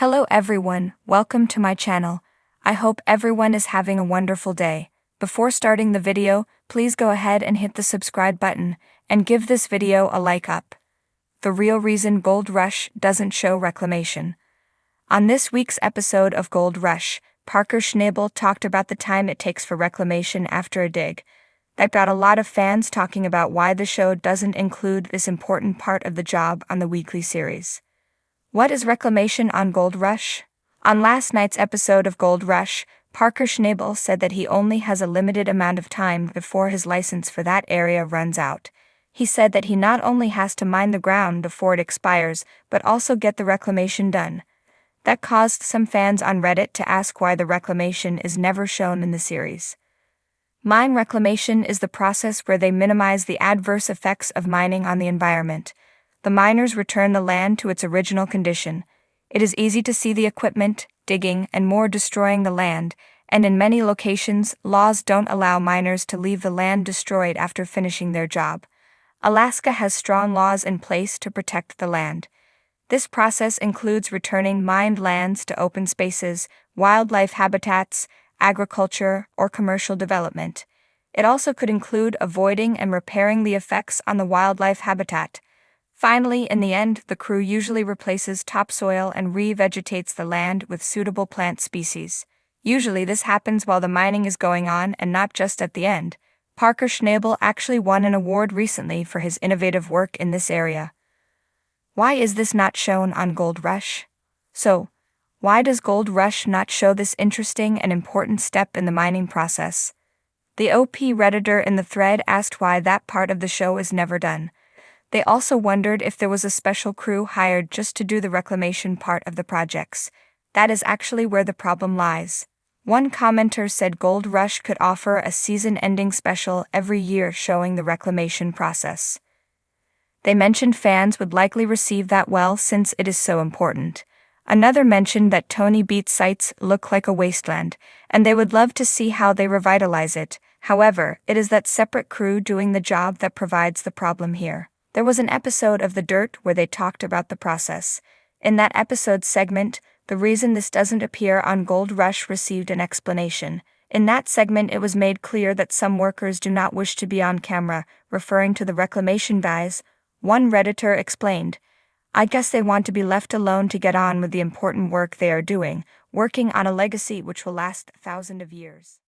Hello everyone, welcome to my channel. I hope everyone is having a wonderful day. Before starting the video, please go ahead and hit the subscribe button, and give this video a like up. The real reason Gold Rush doesn't show reclamation. On this week's episode of Gold Rush, Parker Schnabel talked about the time it takes for reclamation after a dig. That got a lot of fans talking about why the show doesn't include this important part of the job on the weekly series. What is reclamation on Gold Rush? On last night's episode of Gold Rush, Parker Schnabel said that he only has a limited amount of time before his license for that area runs out. He said that he not only has to mine the ground before it expires, but also get the reclamation done. That caused some fans on Reddit to ask why the reclamation is never shown in the series. Mine reclamation is the process where they minimize the adverse effects of mining on the environment. The miners return the land to its original condition. It is easy to see the equipment, digging, and more destroying the land, and in many locations, laws don't allow miners to leave the land destroyed after finishing their job. Alaska has strong laws in place to protect the land. This process includes returning mined lands to open spaces, wildlife habitats, agriculture, or commercial development. It also could include avoiding and repairing the effects on the wildlife habitat. Finally, in the end, the crew usually replaces topsoil and revegetates the land with suitable plant species. Usually this happens while the mining is going on and not just at the end. Parker Schnabel actually won an award recently for his innovative work in this area. Why is this not shown on Gold Rush? So, why does Gold Rush not show this interesting and important step in the mining process? The OP Redditor in the thread asked why that part of the show is never done. They also wondered if there was a special crew hired just to do the reclamation part of the projects. That is actually where the problem lies. One commenter said Gold Rush could offer a season-ending special every year showing the reclamation process. They mentioned fans would likely receive that well since it is so important. Another mentioned that Tony Beat's sites look like a wasteland, and they would love to see how they revitalize it. However, it is that separate crew doing the job that provides the problem here. There was an episode of The Dirt where they talked about the process. In that episode segment, the reason this doesn't appear on Gold Rush received an explanation. In that segment, it was made clear that some workers do not wish to be on camera, referring to the reclamation guys. One Redditor explained, "I guess they want to be left alone to get on with the important work they are doing, working on a legacy which will last thousands of years."